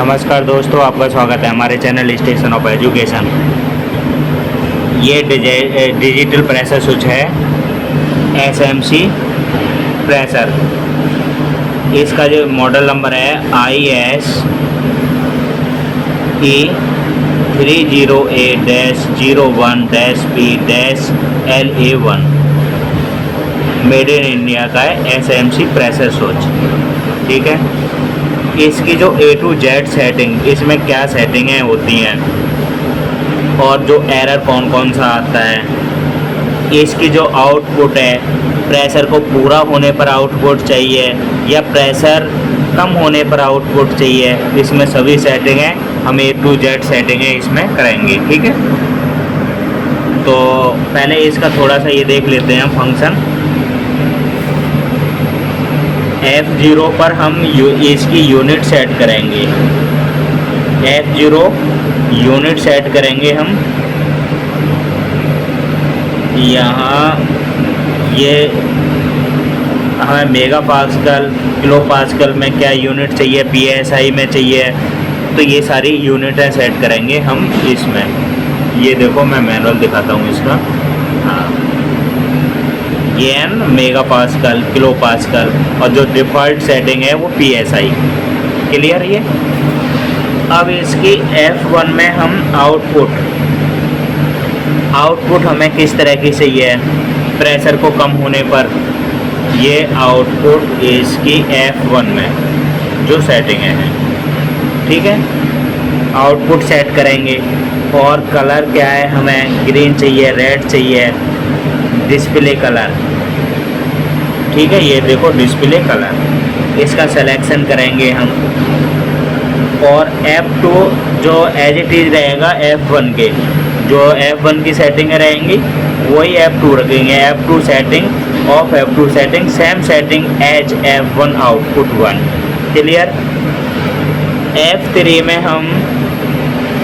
नमस्कार दोस्तों, आपका स्वागत है हमारे चैनल स्टेशन ऑफ एजुकेशन। ये डिजिटल प्रेशर स्विच है, एसएमसी प्रेशर। इसका जो मॉडल नंबर है ISE308-01-P-LA1। मेड इन इंडिया का है एसएमसी प्रेशर स्विच। ठीक है, इसकी जो A to Z सेटिंग, इसमें क्या सेटिंगें होती हैं और जो एरर कौन कौन सा आता है, इसकी जो आउटपुट है, प्रेशर को पूरा होने पर आउटपुट चाहिए या प्रेशर कम होने पर आउटपुट चाहिए, इसमें सभी सेटिंगें हम A to Z सेटिंगें इसमें करेंगे। ठीक है, तो पहले इसका थोड़ा सा ये देख लेते हैं फंक्शन। F0 पर हम इसकी यूनिट सेट करेंगे। F0 यूनिट सेट करेंगे हम यहाँ। ये हमें मेगा पास्कल, किलो पास्कल में क्या यूनिट चाहिए, PSI में चाहिए, तो ये सारी यूनिटें सेट करेंगे हम इसमें। ये देखो, मैं मैनुअल दिखाता हूँ इसका। हाँ, ये in mega pascal, kilo pascal, और जो डिफ़ॉल्ट सेटिंग है वो PSI। क्लियर ये। अब इसकी F1 में हम आउटपुट हमें किस तरह की चाहिए प्रेशर को कम होने पर, ये आउटपुट इसकी F1 में जो सेटिंग है। ठीक है, आउटपुट सेट करेंगे और कलर क्या है, हमें ग्रीन चाहिए, रेड चाहिए, डिस्प्ले कलर। ठीक है, ये देखो डिस्प्ले कलर, इसका सिलेक्शन करेंगे हम। और F2 जो एज इट इज़ रहेगा F1 के, जो F1 की सेटिंग रहेंगी वही F2 रखेंगे। F2 setting of F2 setting same setting as F1 output 1। Clear. F3 में हम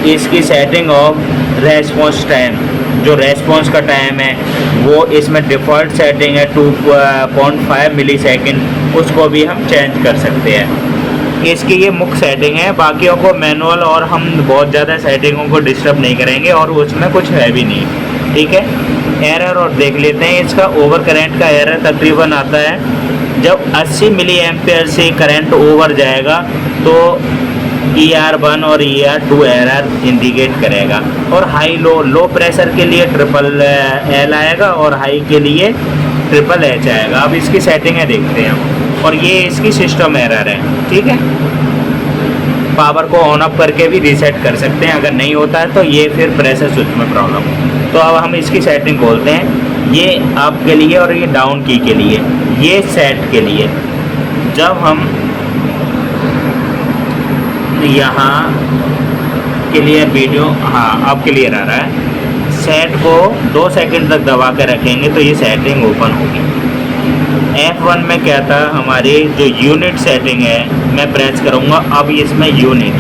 इसकी सेटिंग ऑफ रेस्पॉन्स टाइम, जो रेस्पॉन्स का टाइम है वो इसमें डिफ़ॉल्ट सेटिंग है 2.5 मिली सेकेंड, उसको भी हम चेंज कर सकते हैं। इसकी ये मुख्य सेटिंग है, बाकियों को मैनुअल और हम बहुत ज़्यादा सेटिंगों को डिस्टर्ब नहीं करेंगे और उसमें कुछ है भी नहीं। ठीक है, एरर और देख लेते हैं। इसका ओवर करंट का एरर तकरीबन आता है जब 80 मिली एम्पेयर से करंट ओवर जाएगा तो ER1 और ER2 एरर इंडिकेट करेगा। और हाई लो प्रेशर के लिए LLL आएगा और हाई के लिए HHH आएगा। अब इसकी सेटिंगें देखते हैं और ये इसकी सिस्टम एरर है। ठीक है, पावर को ऑन ऑफ करके भी रीसेट कर सकते हैं, अगर नहीं होता है तो ये फिर प्रेशर स्विच में प्रॉब्लम। तो अब हम इसकी सेटिंग खोलते हैं। ये अप के लिए और ये डाउन की के लिए, ये सेट के लिए। जब हम यहाँ क्लियर वीडियो, हाँ अब क्लियर आ रहा है, सेट को 2 सेकंड तक दबा के रखेंगे तो ये सेटिंग ओपन होगी। F1 में क्या था, हमारी जो यूनिट सेटिंग है, मैं प्रेस करूँगा। अब इसमें यूनिट,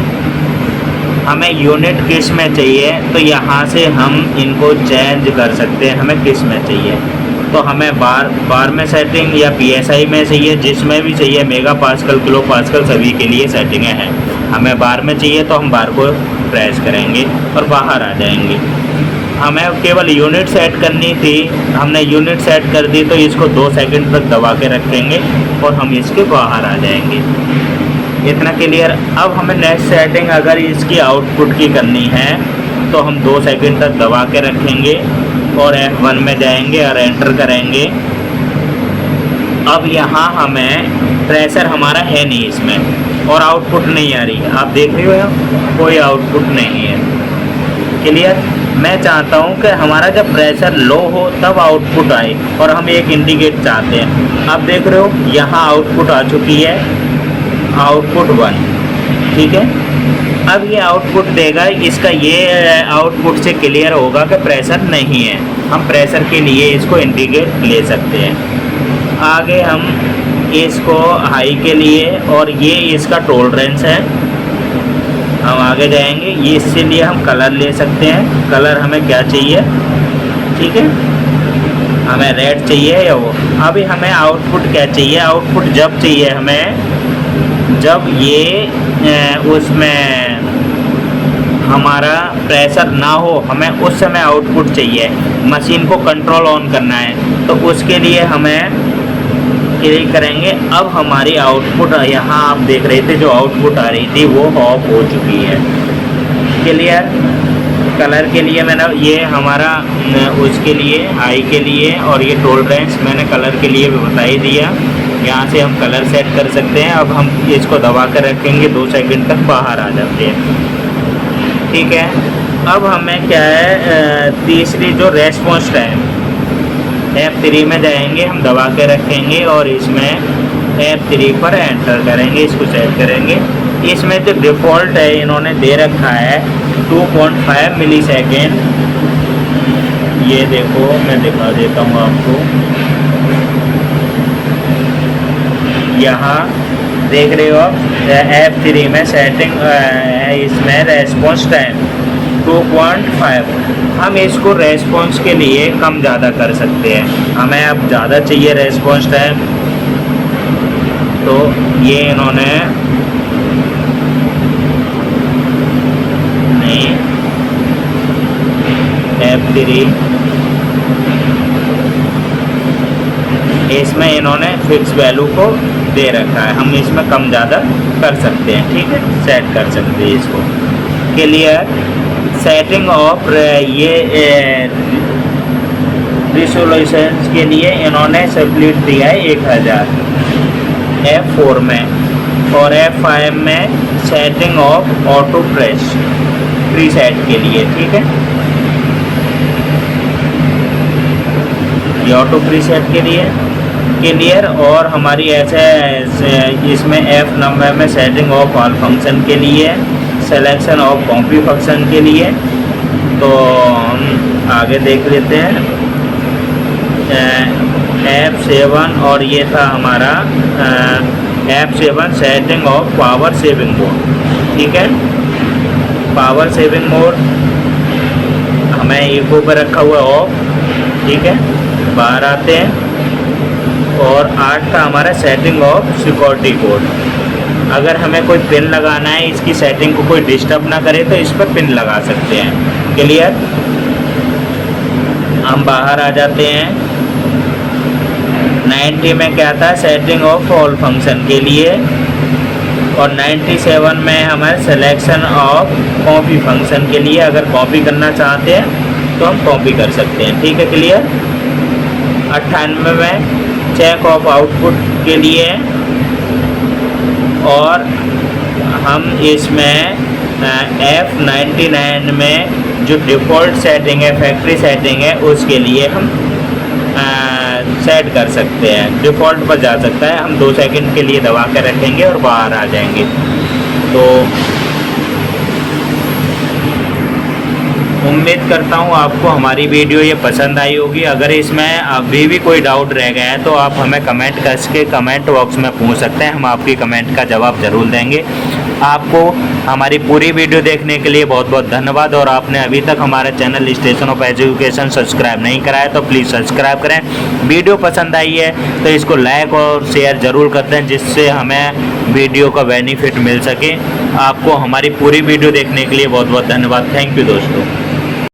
हमें यूनिट किस में चाहिए तो यहाँ से हम इनको चेंज कर सकते हैं, हमें किस में चाहिए। तो हमें बार में सेटिंग या PSI में चाहिए, जिसमें भी चाहिए, मेगा पास्कल, किलो पास्कल, सभी के लिए सेटिंगें हैं। हमें बार में चाहिए तो हम बार को प्रेस करेंगे और बाहर आ जाएंगे। हमें केवल यूनिट सेट करनी थी, हमने यूनिट सेट कर दी तो इसको 2 सेकंड तक दबा के रखेंगे और हम इसके बाहर आ जाएंगे। इतना क्लियर। अब हमें नेक्स्ट सेटिंग अगर इसकी आउटपुट की करनी है तो हम 2 सेकंड तक दबा के रखेंगे और F1 में जाएंगे और एंटर करेंगे। अब यहाँ हमें प्रेशर हमारा है नहीं इसमें और आउटपुट नहीं आ रही है, आप देख रहे हो कोई आउटपुट नहीं है। क्लियर। मैं चाहता हूँ कि हमारा जब प्रेशर लो हो तब आउटपुट आए और हम एक इंडिकेट चाहते हैं। आप देख रहे हो यहाँ आउटपुट आ चुकी है, आउटपुट 1। ठीक है, अब ये आउटपुट देगा, इसका ये आउटपुट से क्लियर होगा कि प्रेशर नहीं है। हम प्रेशर के लिए इसको इंडिकेट ले सकते हैं। आगे हम इसको हाई के लिए, और ये इसका टॉलरेंस है, हम आगे जाएंगे। ये इसके लिए हम कलर ले सकते हैं। कलर हमें क्या चाहिए, ठीक है, हमें रेड चाहिए या वो। अभी हमें आउटपुट क्या चाहिए, आउटपुट जब चाहिए हमें जब ये उसमें हमारा प्रेशर ना हो, हमें उस समय आउटपुट चाहिए, मशीन को कंट्रोल ऑन करना है, तो उसके लिए हमें क्लिक करेंगे। अब हमारी आउटपुट यहाँ आप देख रहे थे जो आउटपुट आ रही थी वो ऑफ हो चुकी है। क्लियर। कलर के लिए मैंने ये हमारा उसके लिए हाई के लिए और ये टॉलरेंस मैंने कलर के लिए भी बता ही दिया। यहाँ से हम कलर सेट कर सकते हैं। अब हम इसको दबा कर रखेंगे, 2 सेकंड तक बाहर आ जाते हैं। ठीक है। अब हमें क्या है, तीसरी जो रेस्पॉन्स टाइम, F3 में जाएंगे, हम दबा के रखेंगे और इसमें F3 पर एंटर करेंगे, इसको सेट करेंगे। इसमें जो डिफ़ॉल्ट है इन्होंने दे रखा है 2.5 मिली सेकेंड। ये देखो मैं दिखा देता हूँ आपको, यहाँ देख रहे हो आप F3 में सेटिंग है, इसमें रेस्पॉन्स टाइम 2.5। हम इसको रेस्पॉन्स के लिए कम ज़्यादा कर सकते हैं। हमें अब ज़्यादा चाहिए रेस्पॉन्स टाइम, तो ये इन्होंने F3 इसमें इन्होंने फिक्स वैल्यू को दे रखा है, हम इसमें कम ज़्यादा कर सकते हैं। ठीक है, सेट कर सकते हैं इसको। क्लियर। सेटिंग ऑफ ये रिजोल्यूशन के लिए इन्होंने स्प्लिट दिया है 1000 F4 में, और F5 में setting of auto press preset के लिए। ठीक है, ये ऑटो प्रीसेट के लिए। क्लियर। और हमारी ऐसे इसमें F नंबर में सेटिंग ऑफ ऑल फंक्शन के लिए, सिलेक्शन ऑफ कॉपी फंक्शन के लिए। तो हम आगे देख लेते हैं F7, और ये था हमारा F7 setting of power saving mode. ठीक है, पावर सेविंग मोड हमें इको पर रखा हुआ ऑफ। ठीक है, बाहर आते हैं। और 8 का हमारा सेटिंग ऑफ सिक्योरिटी कोड, अगर हमें कोई पिन लगाना है, इसकी सेटिंग को कोई डिस्टर्ब ना करे तो इस पर पिन लगा सकते हैं। क्लियर। हम बाहर आ जाते हैं। 90 में क्या था, सेटिंग ऑफ ऑल फंक्शन के लिए, और 97 में हमारे सिलेक्शन ऑफ कॉपी फंक्शन के लिए। अगर कॉपी करना चाहते हैं तो हम कॉपी कर सकते हैं। ठीक है, क्लियर। 98 में चेक ऑफ आउटपुट के लिए, और हम इसमें F99 में जो डिफ़ॉल्ट सेटिंग है, फैक्ट्री सेटिंग है, उसके लिए हम सेट कर सकते हैं। डिफ़ॉल्ट पर जा सकता है। हम 2 सेकंड के लिए दबा कर रखेंगे और बाहर आ जाएंगे। तो उम्मीद करता हूँ आपको हमारी वीडियो ये पसंद आई होगी। अगर इसमें अभी भी कोई डाउट रह गया है तो आप हमें कमेंट करके कमेंट बॉक्स में पूछ सकते हैं, हम आपकी कमेंट का जवाब ज़रूर देंगे। आपको हमारी पूरी वीडियो देखने के लिए बहुत बहुत धन्यवाद। और आपने अभी तक हमारा channel station of education subscribe नहीं करा है तो प्लीज़ सब्सक्राइब करें। वीडियो पसंद आई है तो इसको लाइक और शेयर ज़रूर करते हैं, जिससे हमें वीडियो का बेनिफिट मिल सके। आपको हमारी पूरी वीडियो देखने के लिए बहुत बहुत धन्यवाद। थैंक यू दोस्तों।